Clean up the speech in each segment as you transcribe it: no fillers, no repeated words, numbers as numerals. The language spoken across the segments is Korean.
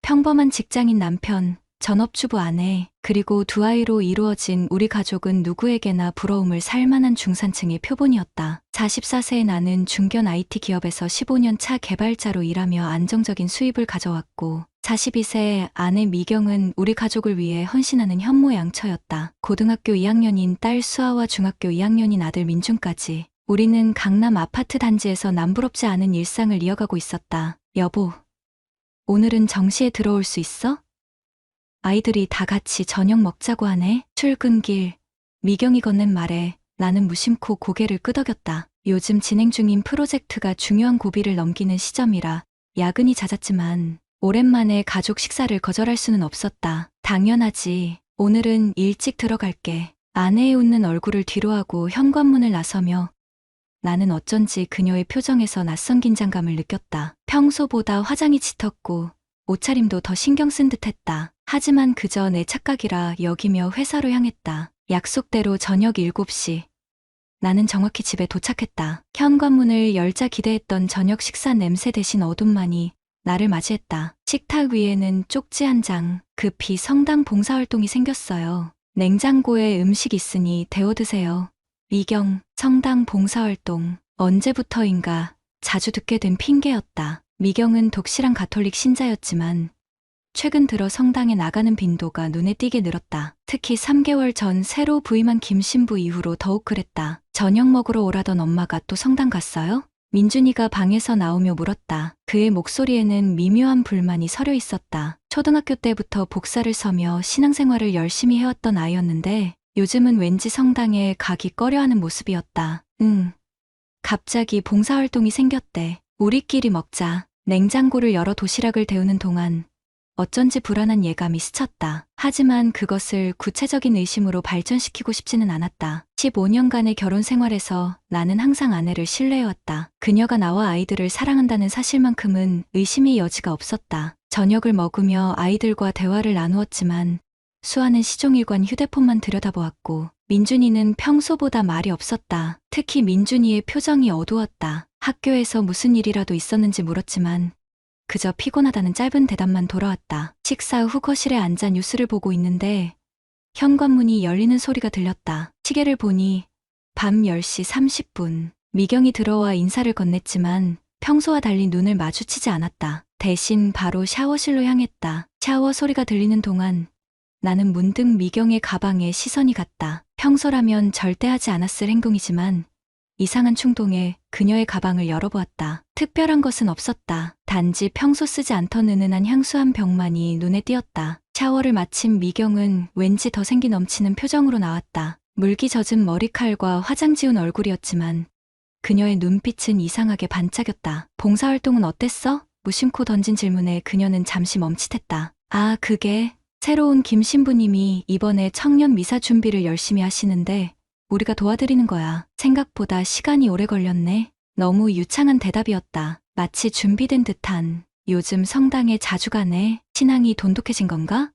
평범한 직장인 남편, 전업주부 아내, 그리고 두 아이로 이루어진 우리 가족은 누구에게나 부러움을 살 만한 중산층의 표본이었다. 44세의 나는 중견 IT 기업에서 15년 차 개발자로 일하며 안정적인 수입을 가져왔고, 42세 아내 미경은 우리 가족을 위해 헌신하는 현모양처였다. 고등학교 2학년인 딸 수아와 중학교 2학년인 아들 민준까지 우리는 강남 아파트 단지에서 남부럽지 않은 일상을 이어가고 있었다. 여보, 오늘은 정시에 들어올 수 있어? 아이들이 다 같이 저녁 먹자고 하네. 출근길, 미경이 건넨 말에 나는 무심코 고개를 끄덕였다. 요즘 진행 중인 프로젝트가 중요한 고비를 넘기는 시점이라 야근이 잦았지만 오랜만에 가족 식사를 거절할 수는 없었다. 당연하지. 오늘은 일찍 들어갈게. 아내의 웃는 얼굴을 뒤로하고 현관문을 나서며 나는 어쩐지 그녀의 표정에서 낯선 긴장감을 느꼈다. 평소보다 화장이 짙었고 옷차림도 더 신경 쓴 듯했다. 하지만 그저 내 착각이라 여기며 회사로 향했다. 약속대로 저녁 7시. 나는 정확히 집에 도착했다. 현관문을 열자 기대했던 저녁 식사 냄새 대신 어둠만이 나를 맞이했다. 식탁 위에는 쪽지 한 장, 급히 성당 봉사활동이 생겼어요. 냉장고에 음식 있으니 데워 드세요. 미경, 성당 봉사활동. 언제부터인가 자주 듣게 된 핑계였다. 미경은 독실한 가톨릭 신자였지만 최근 들어 성당에 나가는 빈도가 눈에 띄게 늘었다. 특히 3개월 전 새로 부임한 김신부 이후로 더욱 그랬다. 저녁 먹으러 오라던 엄마가 또 성당 갔어요? 민준이가 방에서 나오며 물었다. 그의 목소리에는 미묘한 불만이 서려 있었다. 초등학교 때부터 복사를 서며 신앙생활을 열심히 해왔던 아이였는데 요즘은 왠지 성당에 가기 꺼려하는 모습이었다. 갑자기 봉사활동이 생겼대. 우리끼리 먹자. 냉장고를 열어 도시락을 데우는 동안 어쩐지 불안한 예감이 스쳤다. 하지만 그것을 구체적인 의심으로 발전시키고 싶지는 않았다. 15년간의 결혼 생활에서 나는 항상 아내를 신뢰해왔다. 그녀가 나와 아이들을 사랑한다는 사실만큼은 의심의 여지가 없었다. 저녁을 먹으며 아이들과 대화를 나누었지만 수아는 시종일관 휴대폰만 들여다보았고 민준이는 평소보다 말이 없었다. 특히 민준이의 표정이 어두웠다. 학교에서 무슨 일이라도 있었는지 물었지만 그저 피곤하다는 짧은 대답만 돌아왔다. 식사 후 거실에 앉아 뉴스를 보고 있는데 현관문이 열리는 소리가 들렸다. 시계를 보니 밤 10시 30분. 미경이 들어와 인사를 건넸지만 평소와 달리 눈을 마주치지 않았다. 대신 바로 샤워실로 향했다. 샤워 소리가 들리는 동안 나는 문득 미경의 가방에 시선이 갔다. 평소라면 절대 하지 않았을 행동이지만 이상한 충동에 그녀의 가방을 열어보았다. 특별한 것은 없었다. 단지 평소 쓰지 않던 은은한 향수 한 병만이 눈에 띄었다. 샤워를 마친 미경은 왠지 더 생기 넘치는 표정으로 나왔다. 물기 젖은 머리칼과 화장 지운 얼굴이었지만 그녀의 눈빛은 이상하게 반짝였다. 봉사활동은 어땠어? 무심코 던진 질문에 그녀는 잠시 멈칫했다. 아, 그게 새로운 김 신부님이 이번에 청년 미사 준비를 열심히 하시는데 우리가 도와드리는 거야. 생각보다 시간이 오래 걸렸네. 너무 유창한 대답이었다. 마치 준비된 듯한. 요즘 성당에 자주 가네. 신앙이 돈독해진 건가?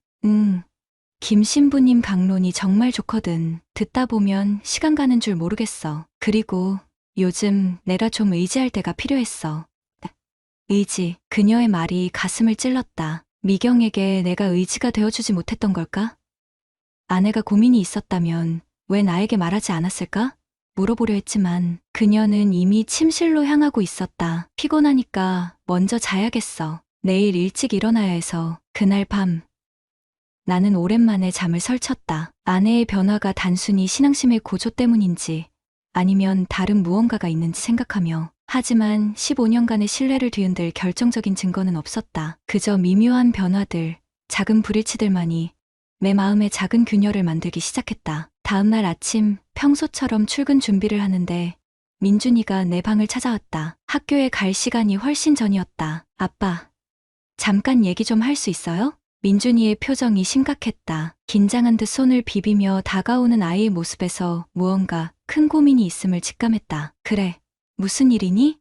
김 신부님 강론이 정말 좋거든. 듣다 보면 시간 가는 줄 모르겠어. 그리고 요즘 내가 좀 의지할 때가 필요했어. 의지. 그녀의 말이 가슴을 찔렀다. 미경에게 내가 의지가 되어주지 못했던 걸까? 아내가 고민이 있었다면 왜 나에게 말하지 않았을까? 물어보려 했지만 그녀는 이미 침실로 향하고 있었다. 피곤하니까 먼저 자야겠어. 내일 일찍 일어나야 해서. 그날 밤 나는 오랜만에 잠을 설쳤다. 아내의 변화가 단순히 신앙심의 고조 때문인지 아니면 다른 무언가가 있는지 생각하며 하지만 15년간의 신뢰를 뒤흔들 결정적인 증거는 없었다. 그저 미묘한 변화들, 작은 불일치들만이 내 마음에 작은 균열을 만들기 시작했다. 다음 날 아침 평소처럼 출근 준비를 하는데 민준이가 내 방을 찾아왔다. 학교에 갈 시간이 훨씬 전이었다. 아빠, 잠깐 얘기 좀 할 수 있어요? 민준이의 표정이 심각했다. 긴장한 듯 손을 비비며 다가오는 아이의 모습에서 무언가 큰 고민이 있음을 직감했다. 그래, 무슨 일이니?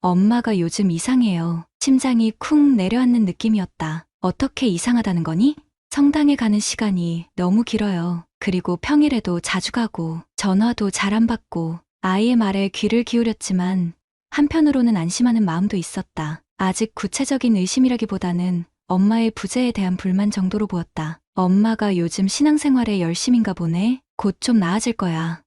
엄마가 요즘 이상해요. 심장이 쿵 내려앉는 느낌이었다. 어떻게 이상하다는 거니? 성당에 가는 시간이 너무 길어요. 그리고 평일에도 자주 가고 전화도 잘 안 받고 아이의 말에 귀를 기울였지만 한편으로는 안심하는 마음도 있었다. 아직 구체적인 의심이라기보다는 엄마의 부재에 대한 불만 정도로 보였다. 엄마가 요즘 신앙생활에 열심인가 보네. 곧 좀 나아질 거야.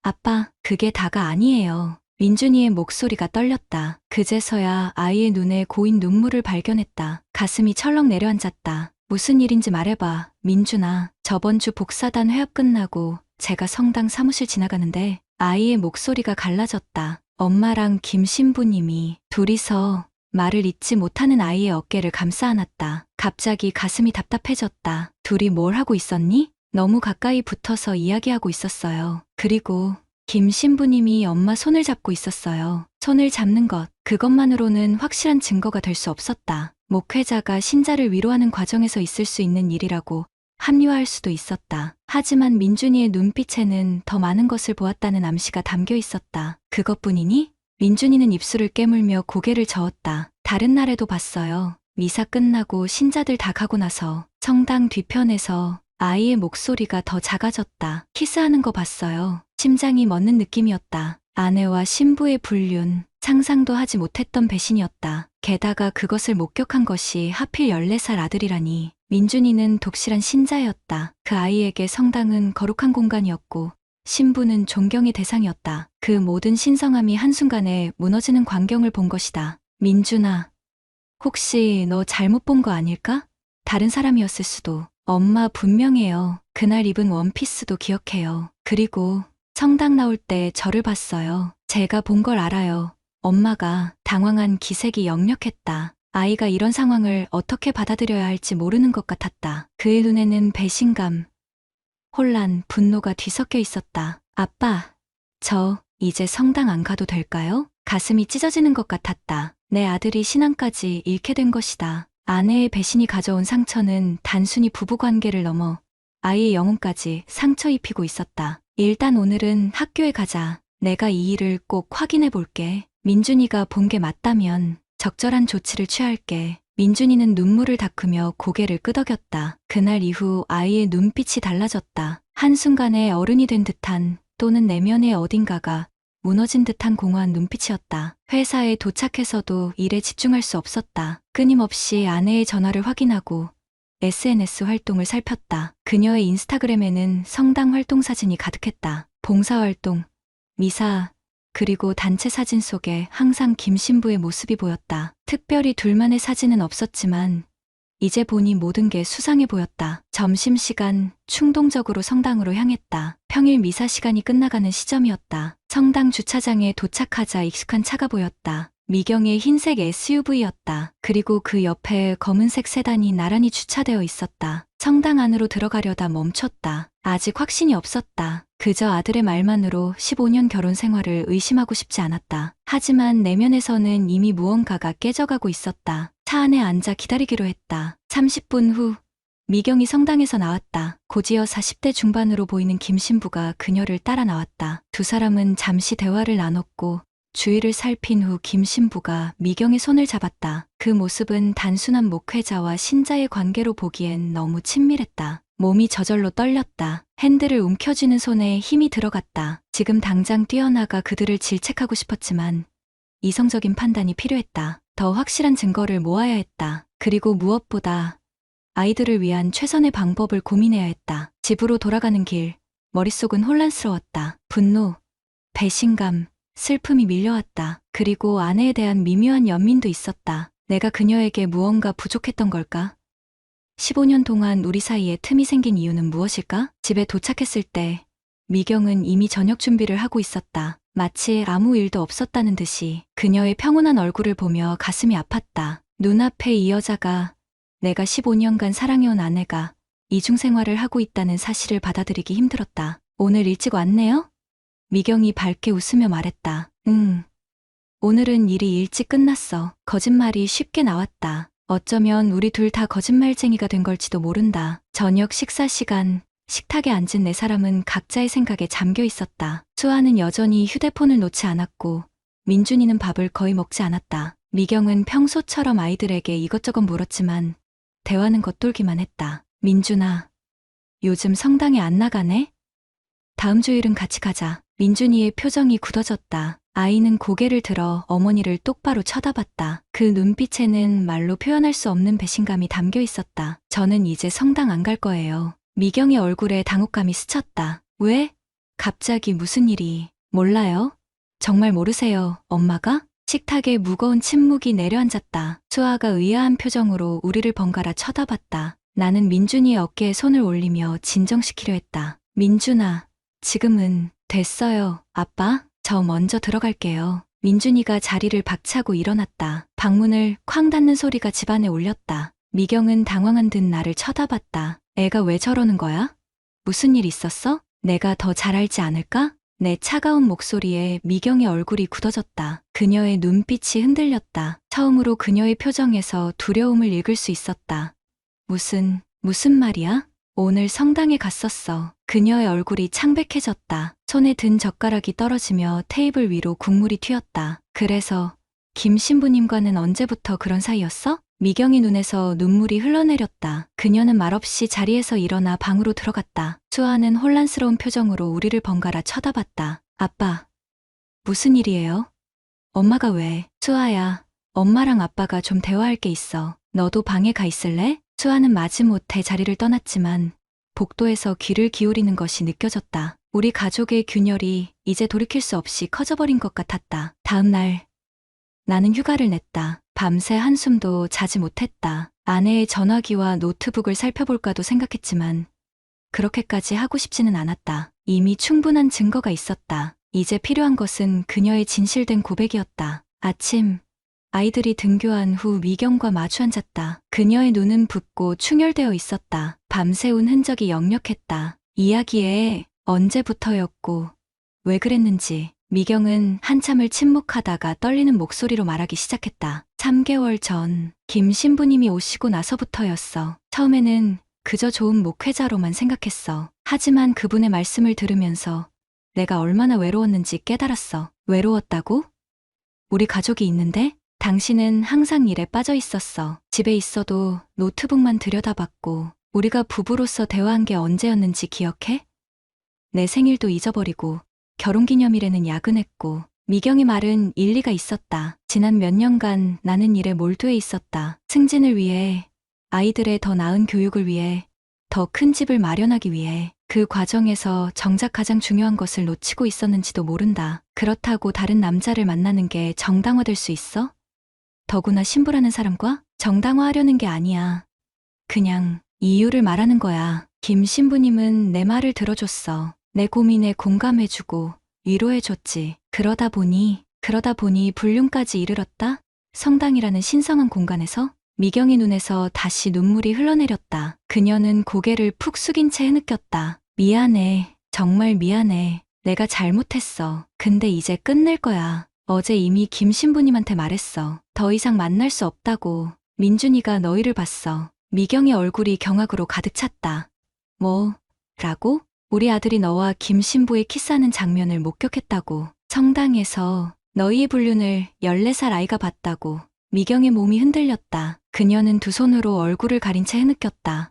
아빠, 그게 다가 아니에요. 민준이의 목소리가 떨렸다. 그제서야 아이의 눈에 고인 눈물을 발견했다. 가슴이 철렁 내려앉았다. 무슨 일인지 말해봐, 민준아. 저번 주 복사단 회합 끝나고 제가 성당 사무실 지나가는데 아이의 목소리가 갈라졌다. 엄마랑 김 신부님이 둘이서 말을 잇지 못하는 아이의 어깨를 감싸 안았다. 갑자기 가슴이 답답해졌다. 둘이 뭘 하고 있었니? 너무 가까이 붙어서 이야기하고 있었어요. 그리고 김 신부님이 엄마 손을 잡고 있었어요. 손을 잡는 것, 그것만으로는 확실한 증거가 될 수 없었다. 목회자가 신자를 위로하는 과정에서 있을 수 있는 일이라고 합리화할 수도 있었다. 하지만 민준이의 눈빛에는 더 많은 것을 보았다는 암시가 담겨 있었다. 그것뿐이니? 민준이는 입술을 깨물며 고개를 저었다. 다른 날에도 봤어요. 미사 끝나고 신자들 다 가고 나서 성당 뒤편에서 아이의 목소리가 더 작아졌다. 키스하는 거 봤어요. 심장이 멎는 느낌이었다. 아내와 신부의 불륜, 상상도 하지 못했던 배신이었다. 게다가 그것을 목격한 것이 하필 14살 아들이라니. 민준이는 독실한 신자였다. 그 아이에게 성당은 거룩한 공간이었고 신부는 존경의 대상이었다. 그 모든 신성함이 한순간에 무너지는 광경을 본 것이다. 민준아, 혹시 너 잘못 본 거 아닐까? 다른 사람이었을 수도. 엄마 분명해요. 그날 입은 원피스도 기억해요. 그리고 성당 나올 때 저를 봤어요. 제가 본 걸 알아요. 엄마가 당황한 기색이 역력했다. 아이가 이런 상황을 어떻게 받아들여야 할지 모르는 것 같았다. 그의 눈에는 배신감, 혼란, 분노가 뒤섞여 있었다. 아빠, 저 이제 성당 안 가도 될까요? 가슴이 찢어지는 것 같았다. 내 아들이 신앙까지 잃게 된 것이다. 아내의 배신이 가져온 상처는 단순히 부부관계를 넘어 아이의 영혼까지 상처 입히고 있었다. 일단 오늘은 학교에 가자. 내가 이 일을 꼭 확인해 볼게. 민준이가 본 게 맞다면 적절한 조치를 취할게. 민준이는 눈물을 닦으며 고개를 끄덕였다. 그날 이후 아이의 눈빛이 달라졌다. 한순간에 어른이 된 듯한 또는 내면의 어딘가가 무너진 듯한 공허한 눈빛이었다. 회사에 도착해서도 일에 집중할 수 없었다. 끊임없이 아내의 전화를 확인하고 SNS 활동을 살폈다. 그녀의 인스타그램에는 성당 활동 사진이 가득했다. 봉사활동, 미사, 그리고 단체 사진 속에 항상 김 신부의 모습이 보였다. 특별히 둘만의 사진은 없었지만 이제 보니 모든 게 수상해 보였다. 점심시간 충동적으로 성당으로 향했다. 평일 미사 시간이 끝나가는 시점이었다. 성당 주차장에 도착하자 익숙한 차가 보였다. 미경의 흰색 SUV였다. 그리고 그 옆에 검은색 세단이 나란히 주차되어 있었다. 성당 안으로 들어가려다 멈췄다. 아직 확신이 없었다. 그저 아들의 말만으로 15년 결혼 생활을 의심하고 싶지 않았다. 하지만 내면에서는 이미 무언가가 깨져가고 있었다. 차 안에 앉아 기다리기로 했다. 30분 후 미경이 성당에서 나왔다. 고지어 40대 중반으로 보이는 김 신부가 그녀를 따라 나왔다. 두 사람은 잠시 대화를 나눴고 주위를 살핀 후 김 신부가 미경의 손을 잡았다. 그 모습은 단순한 목회자와 신자의 관계로 보기엔 너무 친밀했다. 몸이 저절로 떨렸다. 핸들을 움켜쥐는 손에 힘이 들어갔다. 지금 당장 뛰어나가 그들을 질책하고 싶었지만 이성적인 판단이 필요했다. 더 확실한 증거를 모아야 했다. 그리고 무엇보다 아이들을 위한 최선의 방법을 고민해야 했다. 집으로 돌아가는 길, 머릿속은 혼란스러웠다. 분노, 배신감, 슬픔이 밀려왔다. 그리고 아내에 대한 미묘한 연민도 있었다. 내가 그녀에게 무언가 부족했던 걸까? 15년 동안 우리 사이에 틈이 생긴 이유는 무엇일까? 집에 도착했을 때 미경은 이미 저녁 준비를 하고 있었다. 마치 아무 일도 없었다는 듯이. 그녀의 평온한 얼굴을 보며 가슴이 아팠다. 눈앞에 이 여자가, 내가 15년간 사랑해온 아내가 이중생활을 하고 있다는 사실을 받아들이기 힘들었다. 오늘 일찍 왔네요? 미경이 밝게 웃으며 말했다. 오늘은 일이 일찍 끝났어. 거짓말이 쉽게 나왔다. 어쩌면 우리 둘 다 거짓말쟁이가 된 걸지도 모른다. 저녁 식사 시간, 식탁에 앉은 네 사람은 각자의 생각에 잠겨 있었다. 수아는 여전히 휴대폰을 놓지 않았고 민준이는 밥을 거의 먹지 않았다. 미경은 평소처럼 아이들에게 이것저것 물었지만 대화는 겉돌기만 했다. 민준아, 요즘 성당에 안 나가네? 다음 주일은 같이 가자. 민준이의 표정이 굳어졌다. 아이는 고개를 들어 어머니를 똑바로 쳐다봤다. 그 눈빛에는 말로 표현할 수 없는 배신감이 담겨 있었다. 저는 이제 성당 안 갈 거예요. 미경의 얼굴에 당혹감이 스쳤다. 왜? 갑자기 무슨 일이? 몰라요? 정말 모르세요, 엄마가? 식탁에 무거운 침묵이 내려앉았다. 수아가 의아한 표정으로 우리를 번갈아 쳐다봤다. 나는 민준이의 어깨에 손을 올리며 진정시키려 했다. 민준아, 지금은 됐어요. 아빠, 저 먼저 들어갈게요. 민준이가 자리를 박차고 일어났다. 방문을 쾅 닫는 소리가 집안에 울렸다. 미경은 당황한 듯 나를 쳐다봤다. 애가 왜 저러는 거야? 무슨 일 있었어? 내가 더 잘 알지 않을까? 내 차가운 목소리에 미경의 얼굴이 굳어졌다. 그녀의 눈빛이 흔들렸다. 처음으로 그녀의 표정에서 두려움을 읽을 수 있었다. 무슨 말이야? 오늘 성당에 갔었어. 그녀의 얼굴이 창백해졌다. 손에 든 젓가락이 떨어지며 테이블 위로 국물이 튀었다. 그래서 김 신부님과는 언제부터 그런 사이였어? 미경의 눈에서 눈물이 흘러내렸다. 그녀는 말없이 자리에서 일어나 방으로 들어갔다. 수아는 혼란스러운 표정으로 우리를 번갈아 쳐다봤다. 아빠, 무슨 일이에요? 엄마가 왜? 수아야, 엄마랑 아빠가 좀 대화할 게 있어. 너도 방에 가 있을래? 수아는 마지못해 자리를 떠났지만 복도에서 귀를 기울이는 것이 느껴졌다. 우리 가족의 균열이 이제 돌이킬 수 없이 커져버린 것 같았다. 다음 날 나는 휴가를 냈다. 밤새 한숨도 자지 못했다. 아내의 전화기와 노트북을 살펴볼까도 생각했지만 그렇게까지 하고 싶지는 않았다. 이미 충분한 증거가 있었다. 이제 필요한 것은 그녀의 진실된 고백이었다. 아침, 아이들이 등교한 후 미경과 마주 앉았다. 그녀의 눈은 붓고 충혈되어 있었다. 밤새운 흔적이 역력했다. 이야기에 언제부터였고 왜 그랬는지. 미경은 한참을 침묵하다가 떨리는 목소리로 말하기 시작했다. 3개월 전 김 신부님이 오시고 나서부터였어. 처음에는 그저 좋은 목회자로만 생각했어. 하지만 그분의 말씀을 들으면서 내가 얼마나 외로웠는지 깨달았어. 외로웠다고? 우리 가족이 있는데? 당신은 항상 일에 빠져 있었어. 집에 있어도 노트북만 들여다봤고 우리가 부부로서 대화한 게 언제였는지 기억해? 내 생일도 잊어버리고 결혼기념일에는 야근했고. 미경의 말은 일리가 있었다. 지난 몇 년간 나는 일에 몰두해 있었다. 승진을 위해, 아이들의 더 나은 교육을 위해, 더 큰 집을 마련하기 위해. 그 과정에서 정작 가장 중요한 것을 놓치고 있었는지도 모른다. 그렇다고 다른 남자를 만나는 게 정당화될 수 있어? 더구나 신부라는 사람과? 정당화하려는 게 아니야. 그냥 이유를 말하는 거야. 김 신부님은 내 말을 들어줬어. 내 고민에 공감해주고 위로해줬지. 그러다 보니 불륜까지 이르렀다? 성당이라는 신성한 공간에서? 미경의 눈에서 다시 눈물이 흘러내렸다. 그녀는 고개를 푹 숙인 채 흐느꼈다. 미안해. 정말 미안해. 내가 잘못했어. 근데 이제 끝낼 거야. 어제 이미 김 신부님한테 말했어. 더 이상 만날 수 없다고. 민준이가 너희를 봤어. 미경의 얼굴이 경악으로 가득 찼다. 뭐라고? 우리 아들이 너와 김 신부의 키스하는 장면을 목격했다고. 성당에서 너희의 불륜을 14살 아이가 봤다고. 미경의 몸이 흔들렸다. 그녀는 두 손으로 얼굴을 가린 채 흐느꼈다.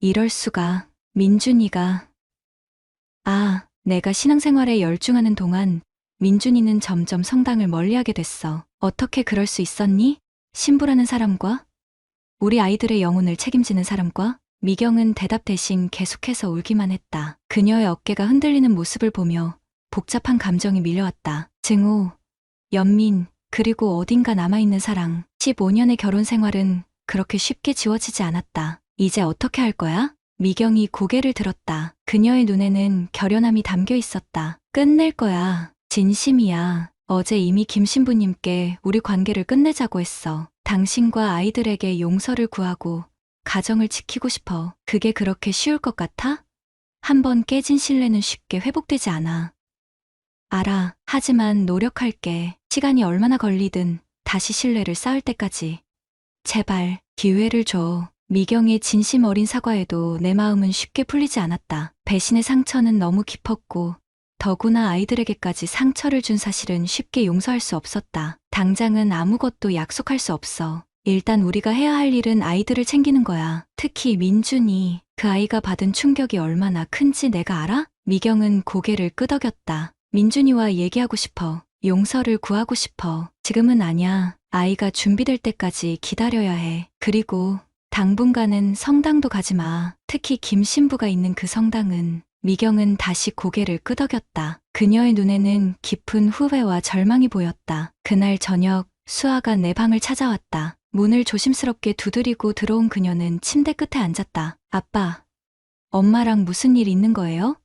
이럴 수가. 민준이가. 내가 신앙생활에 열중하는 동안 민준이는 점점 성당을 멀리하게 됐어. 어떻게 그럴 수 있었니? 신부라는 사람과? 우리 아이들의 영혼을 책임지는 사람과? 미경은 대답 대신 계속해서 울기만 했다. 그녀의 어깨가 흔들리는 모습을 보며 복잡한 감정이 밀려왔다. 증오, 연민, 그리고 어딘가 남아있는 사랑. 15년의 결혼 생활은 그렇게 쉽게 지워지지 않았다. 이제 어떻게 할 거야? 미경이 고개를 들었다. 그녀의 눈에는 결연함이 담겨 있었다. 끝낼 거야. 진심이야. 어제 이미 김 신부님께 우리 관계를 끝내자고 했어. 당신과 아이들에게 용서를 구하고 가정을 지키고 싶어. 그게 그렇게 쉬울 것 같아? 한번 깨진 신뢰는 쉽게 회복되지 않아. 알아. 하지만 노력할게. 시간이 얼마나 걸리든 다시 신뢰를 쌓을 때까지. 제발 기회를 줘. 미경의 진심 어린 사과에도 내 마음은 쉽게 풀리지 않았다. 배신의 상처는 너무 깊었고 더구나 아이들에게까지 상처를 준 사실은 쉽게 용서할 수 없었다. 당장은 아무것도 약속할 수 없어. 일단 우리가 해야 할 일은 아이들을 챙기는 거야. 특히 민준이. 그 아이가 받은 충격이 얼마나 큰지 내가 알아? 미경은 고개를 끄덕였다. 민준이와 얘기하고 싶어. 용서를 구하고 싶어. 지금은 아냐. 아이가 준비될 때까지 기다려야 해. 그리고 당분간은 성당도 가지 마. 특히 김 신부가 있는 그 성당은. 미경은 다시 고개를 끄덕였다. 그녀의 눈에는 깊은 후회와 절망이 보였다. 그날 저녁 수아가 내 방을 찾아왔다. 문을 조심스럽게 두드리고 들어온 그녀는 침대 끝에 앉았다. 아빠, 엄마랑 무슨 일 있는 거예요?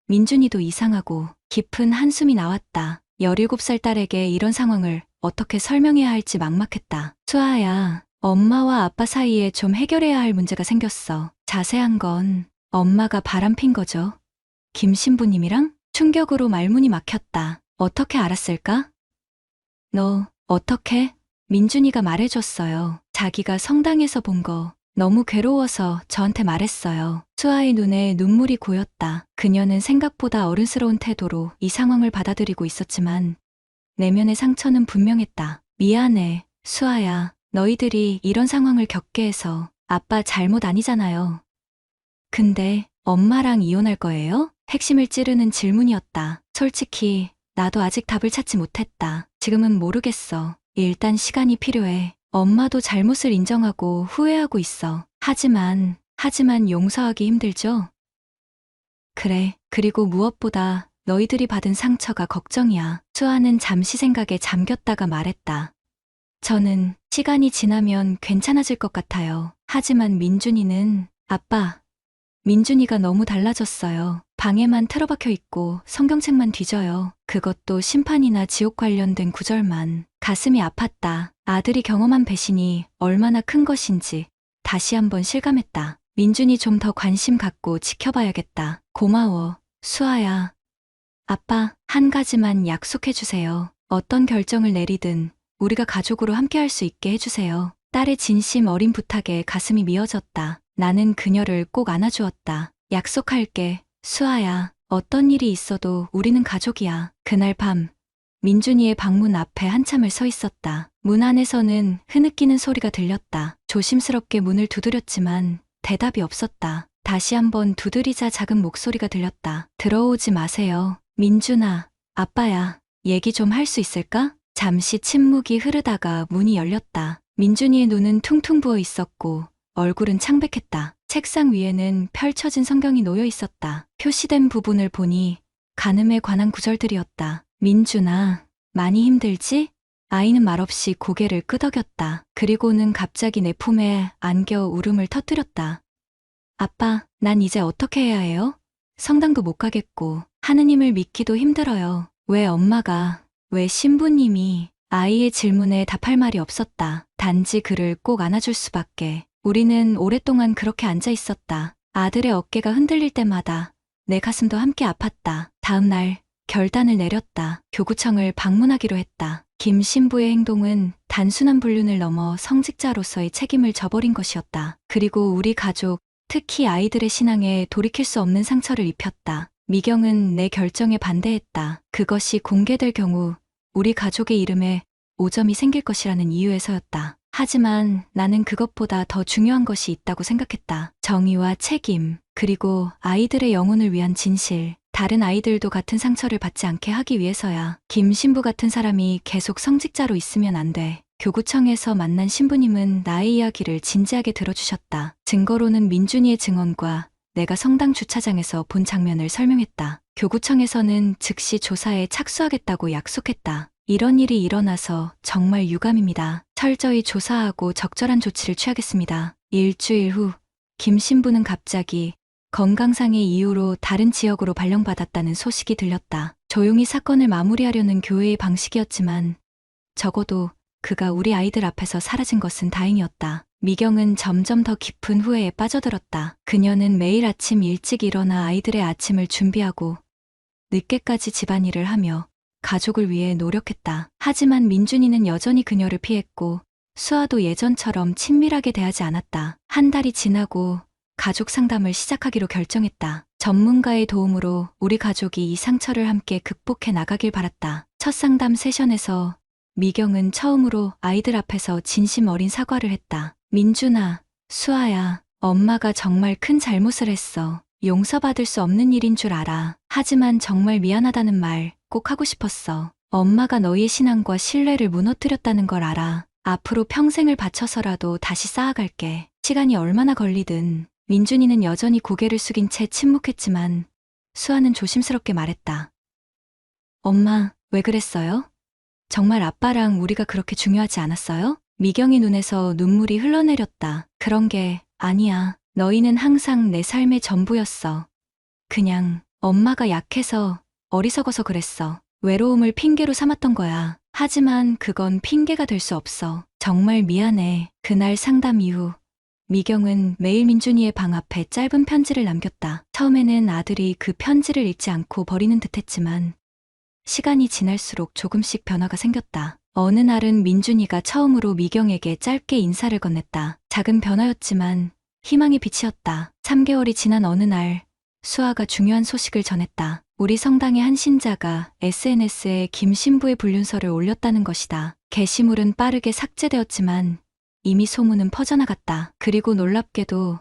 민준이도 이상하고 깊은 한숨이 나왔다. 17살 딸에게 이런 상황을 어떻게 설명해야 할지 막막했다. 수아야, 엄마와 아빠 사이에 좀 해결해야 할 문제가 생겼어. 자세한 건 엄마가 바람핀 거죠. 김 신부님이랑? 충격으로 말문이 막혔다. 어떻게 알았을까? 너, 어떻게? 민준이가 말해줬어요. 자기가 성당에서 본 거 너무 괴로워서 저한테 말했어요. 수아의 눈에 눈물이 고였다. 그녀는 생각보다 어른스러운 태도로 이 상황을 받아들이고 있었지만 내면의 상처는 분명했다. 미안해, 수아야. 너희들이 이런 상황을 겪게 해서 아빠 잘못 아니잖아요. 근데 엄마랑 이혼할 거예요? 핵심을 찌르는 질문이었다. 솔직히 나도 아직 답을 찾지 못했다. 지금은 모르겠어. 일단 시간이 필요해. 엄마도 잘못을 인정하고 후회하고 있어. 하지만 용서하기 힘들죠? 그래. 그리고 무엇보다 너희들이 받은 상처가 걱정이야. 수아는 잠시 생각에 잠겼다가 말했다. 저는 시간이 지나면 괜찮아질 것 같아요. 하지만 민준이는, 아빠, 민준이가 너무 달라졌어요. 방에만 틀어박혀 있고 성경책만 뒤져요. 그것도 심판이나 지옥 관련된 구절만. 가슴이 아팠다. 아들이 경험한 배신이 얼마나 큰 것인지 다시 한번 실감했다. 민준이 좀 더 관심 갖고 지켜봐야겠다. 고마워, 수아야. 아빠, 한 가지만 약속해 주세요. 어떤 결정을 내리든 우리가 가족으로 함께할 수 있게 해주세요. 딸의 진심 어린 부탁에 가슴이 미어졌다. 나는 그녀를 꼭 안아주었다. 약속할게, 수아야. 어떤 일이 있어도 우리는 가족이야. 그날 밤, 민준이의 방문 앞에 한참을 서 있었다. 문 안에서는 흐느끼는 소리가 들렸다. 조심스럽게 문을 두드렸지만 대답이 없었다. 다시 한번 두드리자 작은 목소리가 들렸다. 들어오지 마세요. 민준아, 아빠야. 얘기 좀 할 수 있을까? 잠시 침묵이 흐르다가 문이 열렸다. 민준이의 눈은 퉁퉁 부어 있었고 얼굴은 창백했다. 책상 위에는 펼쳐진 성경이 놓여 있었다. 표시된 부분을 보니 간음에 관한 구절들이었다. 민준아, 많이 힘들지? 아이는 말없이 고개를 끄덕였다. 그리고는 갑자기 내 품에 안겨 울음을 터뜨렸다. 아빠, 난 이제 어떻게 해야 해요? 성당도 못 가겠고 하느님을 믿기도 힘들어요. 왜 신부님이? 아이의 질문에 답할 말이 없었다. 단지 그를 꼭 안아줄 수밖에. 우리는 오랫동안 그렇게 앉아 있었다. 아들의 어깨가 흔들릴 때마다 내 가슴도 함께 아팠다. 다음 날 결단을 내렸다. 교구청을 방문하기로 했다. 김 신부의 행동은 단순한 불륜을 넘어 성직자로서의 책임을 저버린 것이었다. 그리고 우리 가족, 특히 아이들의 신앙에 돌이킬 수 없는 상처를 입혔다. 미경은 내 결정에 반대했다. 그것이 공개될 경우 우리 가족의 이름에 오점이 생길 것이라는 이유에서였다. 하지만 나는 그것보다 더 중요한 것이 있다고 생각했다. 정의와 책임, 그리고 아이들의 영혼을 위한 진실. 다른 아이들도 같은 상처를 받지 않게 하기 위해서야. 김 신부 같은 사람이 계속 성직자로 있으면 안 돼. 교구청에서 만난 신부님은 나의 이야기를 진지하게 들어주셨다. 증거로는 민준이의 증언과 내가 성당 주차장에서 본 장면을 설명했다. 교구청에서는 즉시 조사에 착수하겠다고 약속했다. 이런 일이 일어나서 정말 유감입니다. 철저히 조사하고 적절한 조치를 취하겠습니다. 일주일 후, 김 신부는 갑자기 건강상의 이유로 다른 지역으로 발령받았다는 소식이 들렸다. 조용히 사건을 마무리하려는 교회의 방식이었지만 적어도 그가 우리 아이들 앞에서 사라진 것은 다행이었다. 미경은 점점 더 깊은 후회에 빠져들었다. 그녀는 매일 아침 일찍 일어나 아이들의 아침을 준비하고 늦게까지 집안일을 하며 가족을 위해 노력했다. 하지만 민준이는 여전히 그녀를 피했고 수아도 예전처럼 친밀하게 대하지 않았다. 한 달이 지나고 가족 상담을 시작하기로 결정했다. 전문가의 도움으로 우리 가족이 이 상처를 함께 극복해 나가길 바랐다. 첫 상담 세션에서 미경은 처음으로 아이들 앞에서 진심 어린 사과를 했다. 민준아, 수아야, 엄마가 정말 큰 잘못을 했어. 용서받을 수 없는 일인 줄 알아. 하지만 정말 미안하다는 말 꼭 하고 싶었어. 엄마가 너희의 신앙과 신뢰를 무너뜨렸다는 걸 알아. 앞으로 평생을 바쳐서라도 다시 쌓아갈게. 시간이 얼마나 걸리든. 민준이는 여전히 고개를 숙인 채 침묵했지만 수아는 조심스럽게 말했다. 엄마, 왜 그랬어요? 정말 아빠랑 우리가 그렇게 중요하지 않았어요? 미경의 눈에서 눈물이 흘러내렸다. 그런 게 아니야. 너희는 항상 내 삶의 전부였어. 그냥 엄마가 약해서 어리석어서 그랬어. 외로움을 핑계로 삼았던 거야. 하지만 그건 핑계가 될 수 없어. 정말 미안해. 그날 상담 이후 미경은 매일 민준이의 방 앞에 짧은 편지를 남겼다. 처음에는 아들이 그 편지를 읽지 않고 버리는 듯했지만 시간이 지날수록 조금씩 변화가 생겼다. 어느 날은 민준이가 처음으로 미경에게 짧게 인사를 건넸다. 작은 변화였지만 희망의 빛이었다. 3개월이 지난 어느 날 수아가 중요한 소식을 전했다. 우리 성당의 한 신자가 SNS에 김 신부의 불륜설을 올렸다는 것이다. 게시물은 빠르게 삭제되었지만 이미 소문은 퍼져나갔다. 그리고 놀랍게도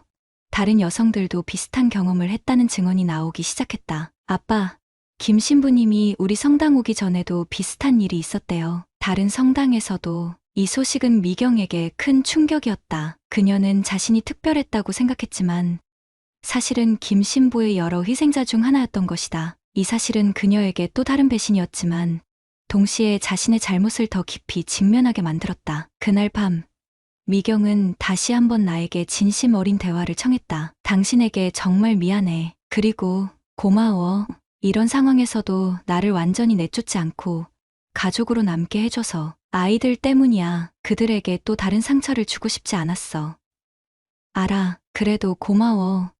다른 여성들도 비슷한 경험을 했다는 증언이 나오기 시작했다. 아빠, 김 신부님이 우리 성당 오기 전에도 비슷한 일이 있었대요. 다른 성당에서도. 이 소식은 미경에게 큰 충격이었다. 그녀는 자신이 특별했다고 생각했지만 사실은 김 신부의 여러 희생자 중 하나였던 것이다. 이 사실은 그녀에게 또 다른 배신이었지만 동시에 자신의 잘못을 더 깊이 직면하게 만들었다. 그날 밤 미경은 다시 한번 나에게 진심 어린 대화를 청했다. 당신에게 정말 미안해. 그리고 고마워. 이런 상황에서도 나를 완전히 내쫓지 않고 가족으로 남게 해줘서. 아이들 때문이야. 그들에게 또 다른 상처를 주고 싶지 않았어. 알아. 그래도 고마워.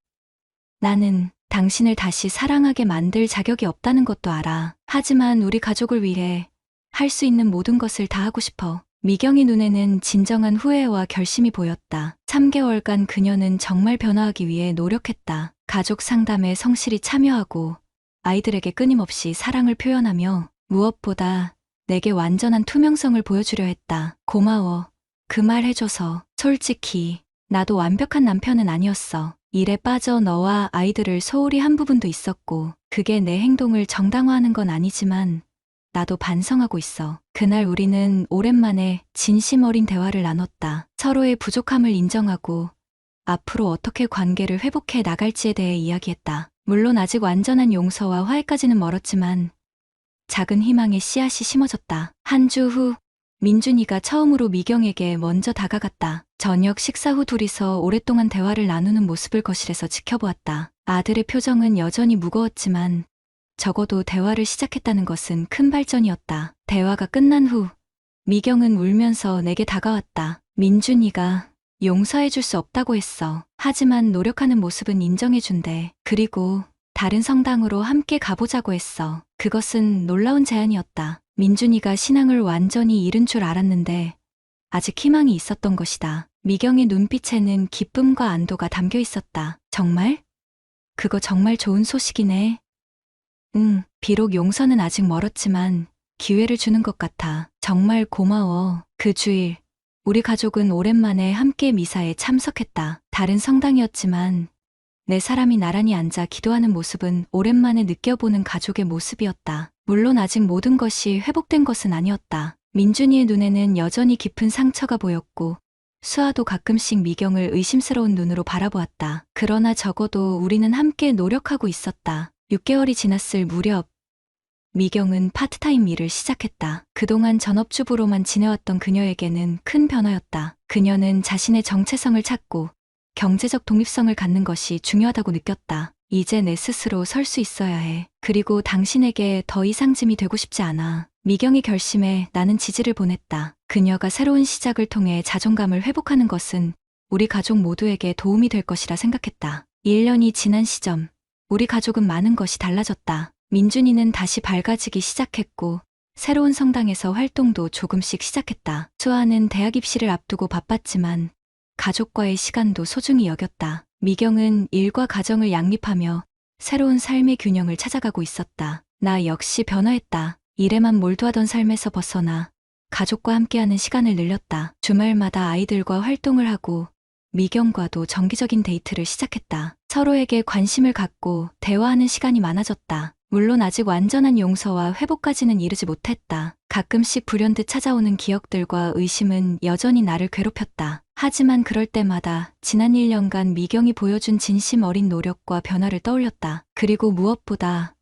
나는 당신을 다시 사랑하게 만들 자격이 없다는 것도 알아. 하지만 우리 가족을 위해 할 수 있는 모든 것을 다 하고 싶어. 미경의 눈에는 진정한 후회와 결심이 보였다. 3개월간 그녀는 정말 변화하기 위해 노력했다. 가족 상담에 성실히 참여하고 아이들에게 끊임없이 사랑을 표현하며 무엇보다 내게 완전한 투명성을 보여주려 했다. 고마워. 그 말 해줘서. 솔직히 나도 완벽한 남편은 아니었어. 일에 빠져 너와 아이들을 소홀히 한 부분도 있었고 그게 내 행동을 정당화하는 건 아니지만 나도 반성하고 있어. 그날 우리는 오랜만에 진심 어린 대화를 나눴다. 서로의 부족함을 인정하고 앞으로 어떻게 관계를 회복해 나갈지에 대해 이야기했다. 물론 아직 완전한 용서와 화해까지는 멀었지만 작은 희망의 씨앗이 심어졌다. 한 주 후 민준이가 처음으로 미경에게 먼저 다가갔다. 저녁 식사 후 둘이서 오랫동안 대화를 나누는 모습을 거실에서 지켜보았다. 아들의 표정은 여전히 무거웠지만 적어도 대화를 시작했다는 것은 큰 발전이었다. 대화가 끝난 후 미경은 울면서 내게 다가왔다. 민준이가 용서해줄 수 없다고 했어. 하지만 노력하는 모습은 인정해준대. 그리고 다른 성당으로 함께 가보자고 했어. 그것은 놀라운 제안이었다. 민준이가 신앙을 완전히 잃은 줄 알았는데 아직 희망이 있었던 것이다. 미경의 눈빛에는 기쁨과 안도가 담겨 있었다. 정말? 그거 정말 좋은 소식이네. 응, 비록 용서는 아직 멀었지만 기회를 주는 것 같아. 정말 고마워. 그 주일 우리 가족은 오랜만에 함께 미사에 참석했다. 다른 성당이었지만 내 사람이 나란히 앉아 기도하는 모습은 오랜만에 느껴보는 가족의 모습이었다. 물론 아직 모든 것이 회복된 것은 아니었다. 민준이의 눈에는 여전히 깊은 상처가 보였고 수아도 가끔씩 미경을 의심스러운 눈으로 바라보았다. 그러나 적어도 우리는 함께 노력하고 있었다. 6개월이 지났을 무렵 미경은 파트타임 일을 시작했다. 그동안 전업주부로만 지내왔던 그녀에게는 큰 변화였다. 그녀는 자신의 정체성을 찾고 경제적 독립성을 갖는 것이 중요하다고 느꼈다. 이제 내 스스로 설 수 있어야 해. 그리고 당신에게 더 이상 짐이 되고 싶지 않아. 미경의 결심에 나는 지지를 보냈다. 그녀가 새로운 시작을 통해 자존감을 회복하는 것은 우리 가족 모두에게 도움이 될 것이라 생각했다. 1년이 지난 시점, 우리 가족은 많은 것이 달라졌다. 민준이는 다시 밝아지기 시작했고 새로운 성당에서 활동도 조금씩 시작했다. 수아는 대학 입시를 앞두고 바빴지만 가족과의 시간도 소중히 여겼다. 미경은 일과 가정을 양립하며 새로운 삶의 균형을 찾아가고 있었다. 나 역시 변화했다. 일에만 몰두하던 삶에서 벗어나 가족과 함께하는 시간을 늘렸다. 주말마다 아이들과 활동을 하고 미경과도 정기적인 데이트를 시작했다. 서로에게 관심을 갖고 대화하는 시간이 많아졌다. 물론 아직 완전한 용서와 회복까지는 이르지 못했다. 가끔씩 불현듯 찾아오는 기억들과 의심은 여전히 나를 괴롭혔다. 하지만 그럴 때마다 지난 1년간 미경이 보여준 진심 어린 노력과 변화를 떠올렸다. 그리고 무엇보다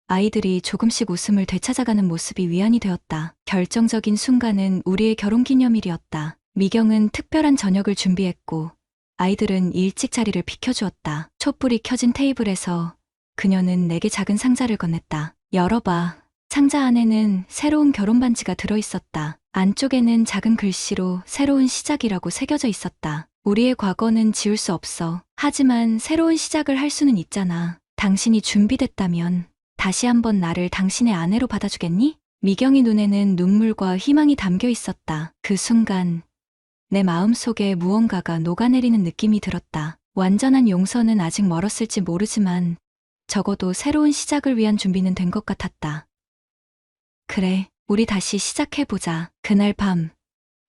아이들이 조금씩 웃음을 되찾아가는 모습이 위안이 되었다. 결정적인 순간은 우리의 결혼기념일이었다. 미경은 특별한 저녁을 준비했고 아이들은 일찍 자리를 비켜주었다. 촛불이 켜진 테이블에서 그녀는 내게 작은 상자를 건넸다. 열어봐. 상자 안에는 새로운 결혼 반지가 들어있었다. 안쪽에는 작은 글씨로 새로운 시작이라고 새겨져 있었다. 우리의 과거는 지울 수 없어. 하지만 새로운 시작을 할 수는 있잖아. 당신이 준비됐다면 다시 한번 나를 당신의 아내로 받아주겠니? 미경이 눈에는 눈물과 희망이 담겨 있었다. 그 순간 내 마음속에 무언가가 녹아내리는 느낌이 들었다. 완전한 용서는 아직 멀었을지 모르지만 적어도 새로운 시작을 위한 준비는 된 것 같았다. 그래, 우리 다시 시작해보자. 그날 밤,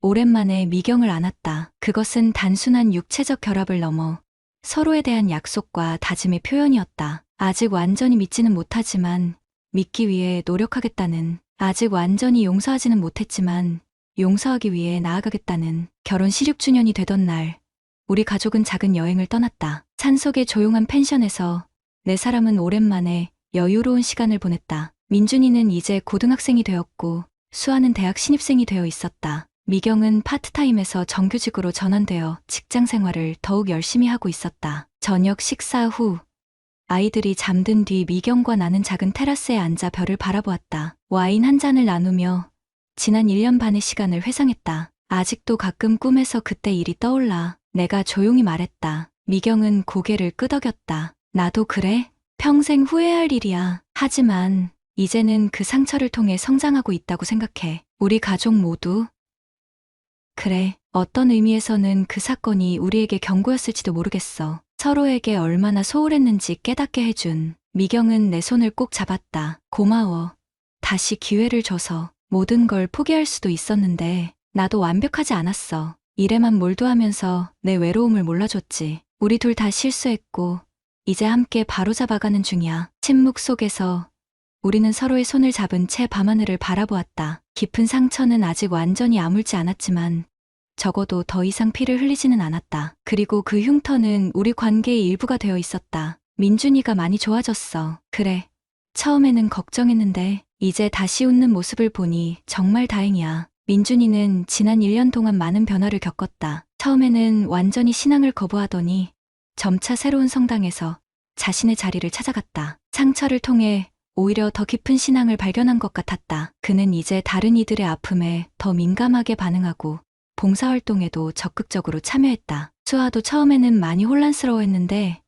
오랜만에 미경을 안았다. 그것은 단순한 육체적 결합을 넘어 서로에 대한 약속과 다짐의 표현이었다. 아직 완전히 믿지는 못하지만 믿기 위해 노력하겠다는, 아직 완전히 용서하지는 못했지만 용서하기 위해 나아가겠다는. 결혼 16주년이 되던 날, 우리 가족은 작은 여행을 떠났다. 산속의 조용한 펜션에서 네 사람은 오랜만에 여유로운 시간을 보냈다. 민준이는 이제 고등학생이 되었고 수아는 대학 신입생이 되어 있었다. 미경은 파트타임에서 정규직으로 전환되어 직장 생활을 더욱 열심히 하고 있었다. 저녁 식사 후 아이들이 잠든 뒤 미경과 나는 작은 테라스에 앉아 별을 바라보았다. 와인 한 잔을 나누며 지난 1년 반의 시간을 회상했다. 아직도 가끔 꿈에서 그때 일이 떠올라. 내가 조용히 말했다. 미경은 고개를 끄덕였다. 나도 그래. 평생 후회할 일이야. 하지만 이제는 그 상처를 통해 성장하고 있다고 생각해. 우리 가족 모두. 그래, 어떤 의미에서는 그 사건이 우리에게 경고였을지도 모르겠어. 서로에게 얼마나 소홀했는지 깨닫게 해준. 미경은 내 손을 꼭 잡았다. 고마워. 다시 기회를 줘서. 모든 걸 포기할 수도 있었는데 나도 완벽하지 않았어. 일에만 몰두하면서 내 외로움을 몰라줬지. 우리 둘 다 실수했고 이제 함께 바로잡아가는 중이야. 침묵 속에서 우리는 서로의 손을 잡은 채 밤하늘을 바라보았다. 깊은 상처는 아직 완전히 아물지 않았지만 적어도 더 이상 피를 흘리지는 않았다. 그리고 그 흉터는 우리 관계의 일부가 되어 있었다. 민준이가 많이 좋아졌어. 그래. 처음에는 걱정했는데 이제 다시 웃는 모습을 보니 정말 다행이야. 민준이는 지난 1년 동안 많은 변화를 겪었다. 처음에는 완전히 신앙을 거부하더니 점차 새로운 성당에서 자신의 자리를 찾아갔다. 상처를 통해 오히려 더 깊은 신앙을 발견한 것 같았다. 그는 이제 다른 이들의 아픔에 더 민감하게 반응하고 봉사활동에도 적극적으로 참여했다. 수아도 처음에는 많이 혼란스러워했는데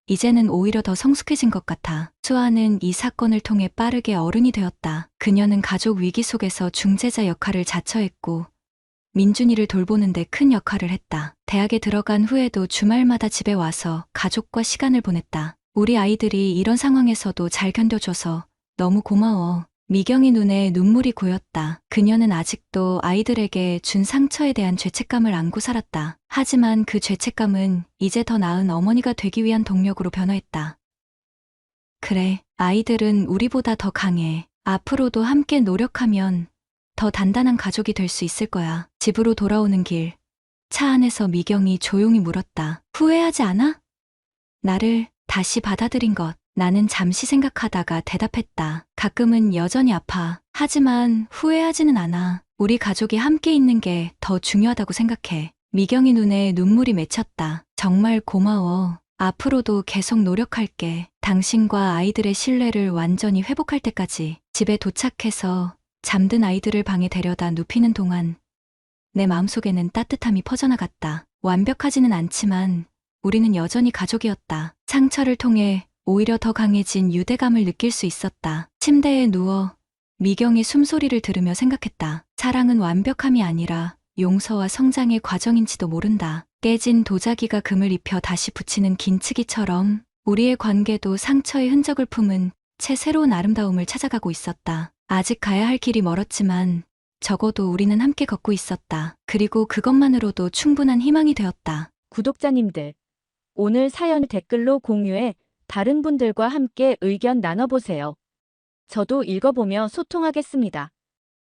이제는 오히려 더 성숙해진 것 같아. 수아는 이 사건을 통해 빠르게 어른이 되었다. 그녀는 가족 위기 속에서 중재자 역할을 자처했고 민준이를 돌보는 데 큰 역할을 했다. 대학에 들어간 후에도 주말마다 집에 와서 가족과 시간을 보냈다. 우리 아이들이 이런 상황에서도 잘 견뎌줘서 너무 고마워. 미경이 눈에 눈물이 고였다. 그녀는 아직도 아이들에게 준 상처에 대한 죄책감을 안고 살았다. 하지만 그 죄책감은 이제 더 나은 어머니가 되기 위한 동력으로 변화했다. 그래, 아이들은 우리보다 더 강해. 앞으로도 함께 노력하면 더 단단한 가족이 될 수 있을 거야. 집으로 돌아오는 길, 차 안에서 미경이 조용히 물었다. 후회하지 않아? 나를 다시 받아들인 것. 나는 잠시 생각하다가 대답했다. 가끔은 여전히 아파. 하지만 후회하지는 않아. 우리 가족이 함께 있는 게 더 중요하다고 생각해. 미경이 눈에 눈물이 맺혔다. 정말 고마워. 앞으로도 계속 노력할게. 당신과 아이들의 신뢰를 완전히 회복할 때까지. 집에 도착해서 잠든 아이들을 방에 데려다 눕히는 동안 내 마음속에는 따뜻함이 퍼져나갔다. 완벽하지는 않지만 우리는 여전히 가족이었다. 상처를 통해 오히려 더 강해진 유대감을 느낄 수 있었다. 침대에 누워 미경의 숨소리를 들으며 생각했다. 사랑은 완벽함이 아니라 용서와 성장의 과정인지도 모른다. 깨진 도자기가 금을 입혀 다시 붙이는 긴치기처럼 우리의 관계도 상처의 흔적을 품은 채 새로운 아름다움을 찾아가고 있었다. 아직 가야 할 길이 멀었지만 적어도 우리는 함께 걷고 있었다. 그리고 그것만으로도 충분한 희망이 되었다. 구독자님들, 오늘 사연 댓글로 공유해 다른 분들과 함께 의견 나눠보세요. 저도 읽어보며 소통하겠습니다.